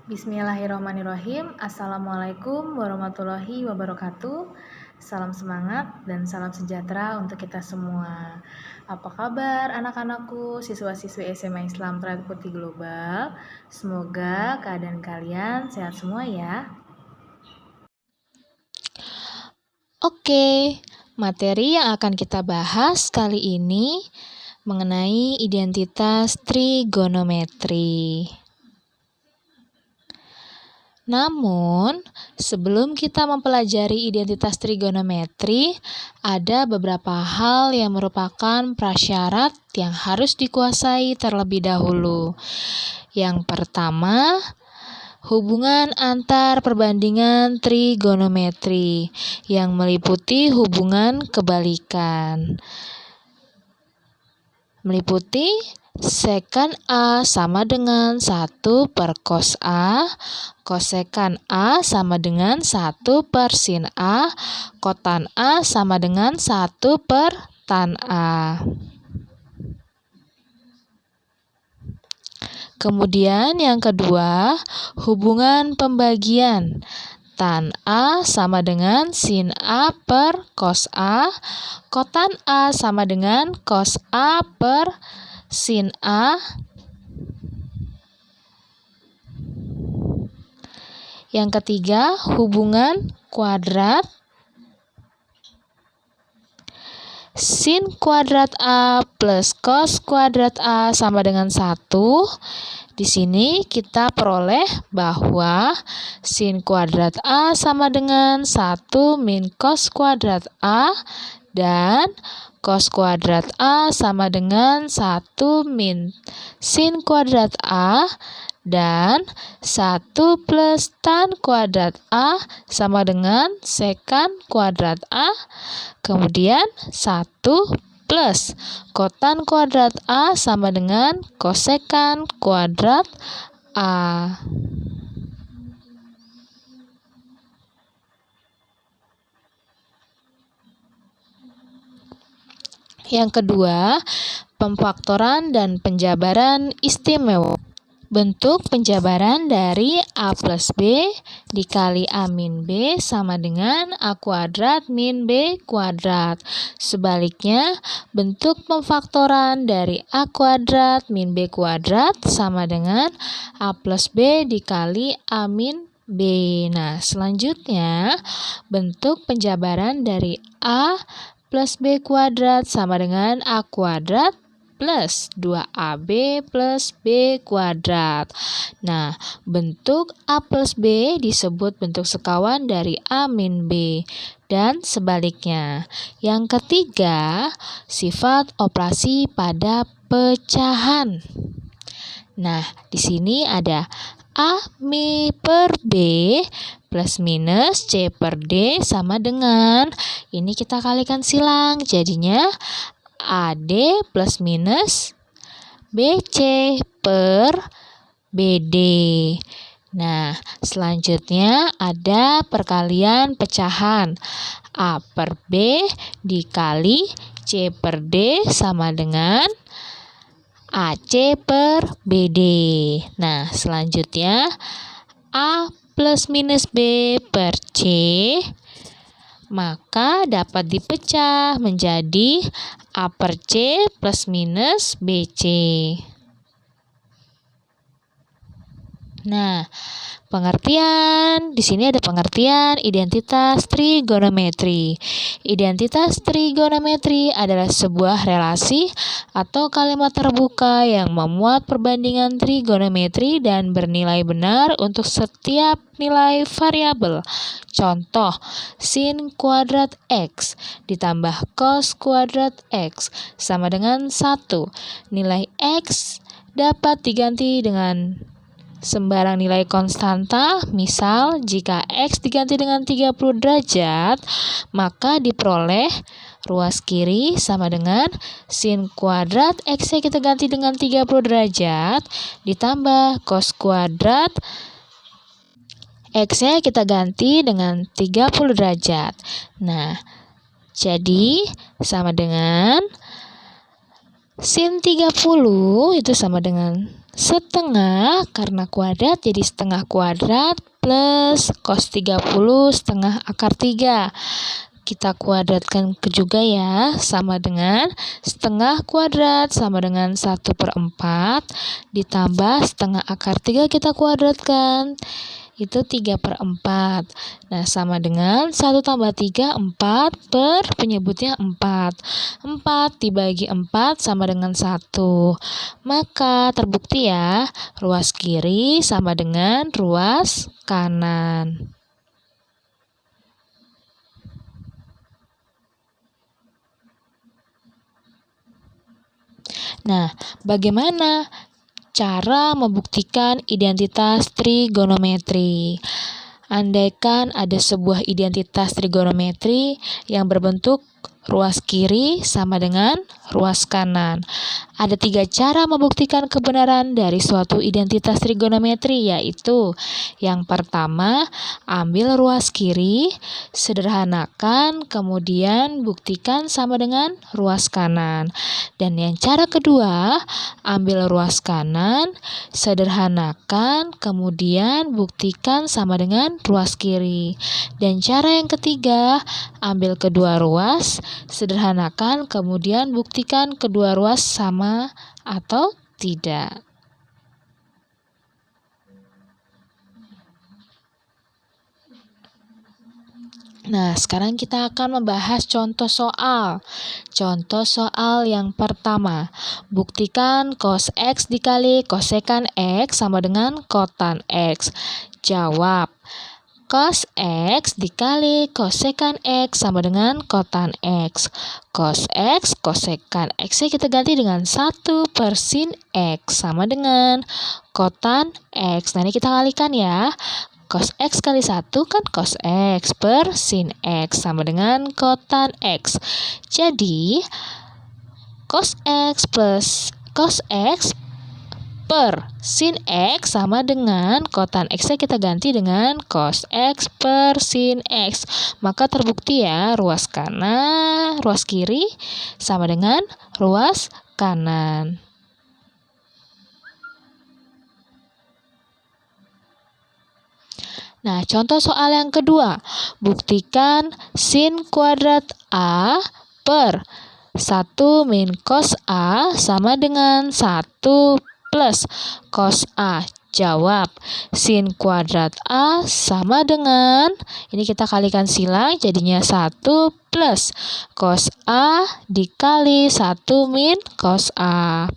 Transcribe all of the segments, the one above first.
Bismillahirrahmanirrahim. Assalamualaikum warahmatullahi wabarakatuh. Salam semangat dan salam sejahtera untuk kita semua. Apa kabar anak-anakku, siswa-siswi SMA Islam Triad Putih Global? Semoga keadaan kalian sehat semua ya. Oke, materi yang akan kita bahas kali ini mengenai identitas trigonometri. Namun, sebelum kita mempelajari identitas trigonometri, ada beberapa hal yang merupakan prasyarat yang harus dikuasai terlebih dahulu. Yang pertama, hubungan antar perbandingan trigonometri yang meliputi hubungan kebalikan. Meliputi sekan A sama dengan 1 per cos A, kosekan A sama dengan 1 per sin A, kotan A sama dengan 1 per tan A. Kemudian yang kedua, hubungan pembagian. Tan A sama dengan sin A per cos A, kotan A sama dengan cos A per sin A. Yang ketiga, hubungan kuadrat. Sin kuadrat A plus cos kuadrat A sama dengan 1. Di sini kita peroleh bahwa sin kuadrat A sama dengan 1 min cos kuadrat A dan cos kuadrat A sama dengan 1 min sin kuadrat A dan 1 plus tan kuadrat A sama dengan sekan kuadrat A. Kemudian 1 plus kotan kuadrat A sama dengan kosekan kuadrat A. Yang kedua, pemfaktoran dan penjabaran istimewa. Bentuk penjabaran dari A plus B dikali A min B sama dengan A kuadrat min B kuadrat. Sebaliknya, bentuk pemfaktoran dari A kuadrat min B kuadrat sama dengan A plus B dikali A min B. Nah, selanjutnya, bentuk penjabaran dari A plus B kuadrat sama dengan A kuadrat plus 2AB plus B kuadrat. Nah, bentuk A plus B disebut bentuk sekawan dari A min B dan sebaliknya. Yang ketiga, sifat operasi pada pecahan. Nah, di sini ada A mi per B plus minus C per D sama dengan, ini kita kalikan silang, jadinya AD plus minus BC per BD. Nah, selanjutnya ada perkalian pecahan. A per B dikali C per D sama dengan AC per BD. Nah, selanjutnya A plus minus B per C, maka dapat dipecah menjadi A per C plus minus BC. Nah, pengertian, di sini ada pengertian identitas trigonometri. Identitas trigonometri adalah sebuah relasi atau kalimat terbuka yang memuat perbandingan trigonometri dan bernilai benar untuk setiap nilai variabel. Contoh, sin kuadrat X ditambah cos kuadrat X sama dengan 1. Nilai X dapat diganti dengan sembarang nilai konstanta. Misal, jika X diganti dengan 30 derajat, maka diperoleh ruas kiri sama dengan sin kuadrat X-nya kita ganti dengan 30 derajat ditambah cos kuadrat X-nya kita ganti dengan 30 derajat. Nah, jadi sama dengan sin 30 itu sama dengan Setengah karena kuadrat jadi setengah kuadrat plus cos 30 setengah akar 3. Kita kuadratkan juga ya, sama dengan setengah kuadrat sama dengan 1/4 ditambah setengah akar 3 kita kuadratkan. Itu 3/4. Nah, sama dengan 1 tambah 3, 4 per penyebutnya 4. 4 dibagi 4 sama dengan 1. Maka terbukti ya, ruas kiri sama dengan ruas kanan. Nah, bagaimana cara membuktikan identitas trigonometri? Andaikan ada sebuah identitas trigonometri yang berbentuk ruas kiri sama dengan ruas kanan. Ada 3 cara membuktikan kebenaran dari suatu identitas trigonometri, yaitu yang pertama, ambil ruas kiri, sederhanakan, kemudian buktikan sama dengan ruas kanan. Dan yang cara kedua, ambil ruas kanan, sederhanakan, kemudian buktikan sama dengan ruas kiri. Dan cara yang ketiga, ambil kedua ruas, sederhanakan, kemudian buktikan kedua ruas sama atau tidak. Nah, sekarang kita akan membahas contoh soal. Contoh soal yang pertama, buktikan cos X dikali kosekan X sama dengan kotan X. Jawab, cos X dikali kosekan X sama dengan kotan X. Cos X, kosekan X-nya kita ganti dengan 1 per sin X sama dengan kotan X. Nah, ini kita kalikan ya. Cos X kali 1 kan cos X per sin X sama dengan kotan X. Jadi, cos X plus cos X per sin X sama dengan kotan X-nya kita ganti dengan cos X per sin X. Maka terbukti ya, ruas kanan, ruas kiri sama dengan ruas kanan. Nah, contoh soal yang kedua. Buktikan sin kuadrat A per 1 min cos A sama dengan 1 plus cos A. Jawab, sin kuadrat A sama dengan, ini kita kalikan silang jadinya 1 plus cos A dikali 1 min cos A.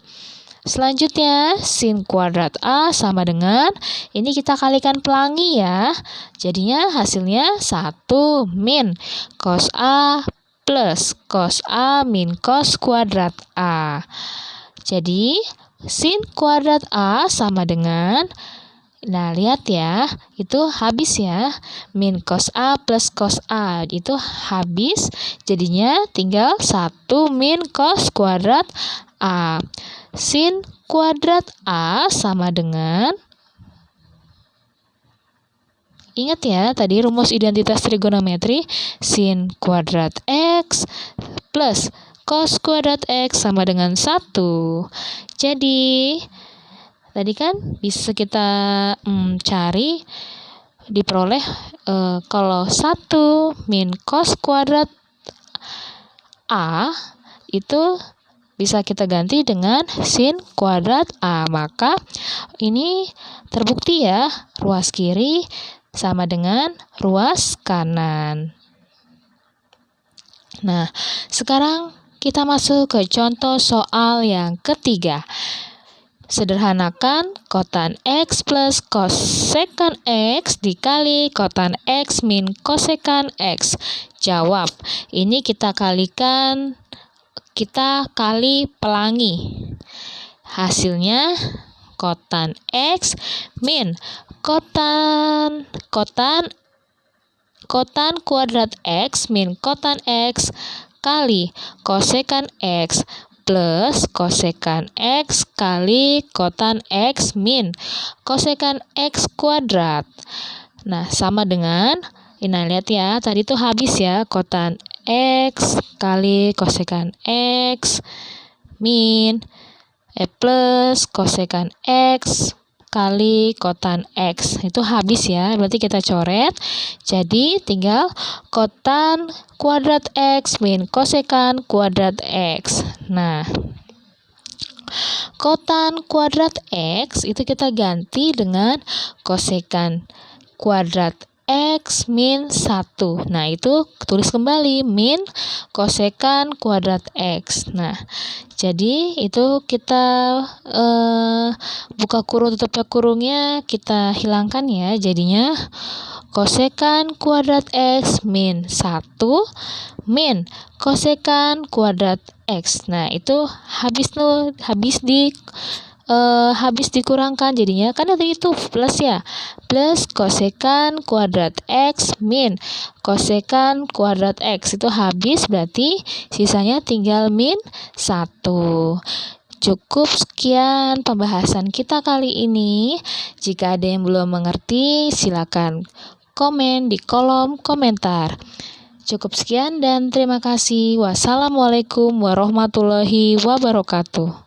Selanjutnya, sin kuadrat A sama dengan, ini kita kalikan pelangi ya. Jadinya hasilnya 1 min cos A plus cos A min cos kuadrat A. Jadi, sin kuadrat A sama dengan, nah lihat ya, itu habis ya. Min cos A plus cos A itu habis, jadinya tinggal 1 min cos kuadrat A. Sin kuadrat A sama dengan, ingat ya tadi rumus identitas trigonometri, sin kuadrat X plus cos kuadrat X sama dengan 1. Jadi, tadi kan bisa kita cari, diperoleh kalau 1 min cos kuadrat A itu bisa kita ganti dengan sin kuadrat A. Maka ini terbukti ya, ruas kiri sama dengan ruas kanan. Nah, sekarang kita masuk ke contoh soal yang ketiga. Sederhanakan kotan X plus kosekan X dikali kotan X min kosekan X. Jawab, ini kita kali pelangi. Hasilnya kotan X min kotan kuadrat X min kotan X kali kosekan X plus kosekan X kali kotan X min kosekan X kuadrat. Nah, sama dengan, ini lihat ya, tadi tuh habis ya, kotan X kali kosekan X min plus kosekan X kali kotan X. Itu habis ya, berarti kita coret. Jadi tinggal kotan kuadrat X min kosekan kuadrat X. Nah, kotan kuadrat X itu kita ganti dengan kosekan kuadrat X min 1. Nah, itu tulis kembali min kosekan kuadrat X. Nah, jadi itu kita buka kurung tutupnya kurungnya kita hilangkan ya. Jadinya kosekan kuadrat X min 1 min kosekan kuadrat X. Nah, itu habis dikurangkan, jadinya kan itu plus ya, plus kosekan kuadrat X min kosekan kuadrat X. Itu habis, berarti sisanya tinggal min 1. Cukup sekian pembahasan kita kali ini. Jika ada yang belum mengerti, silakan komen di kolom komentar. Cukup sekian dan terima kasih. Wassalamualaikum warahmatullahi wabarakatuh.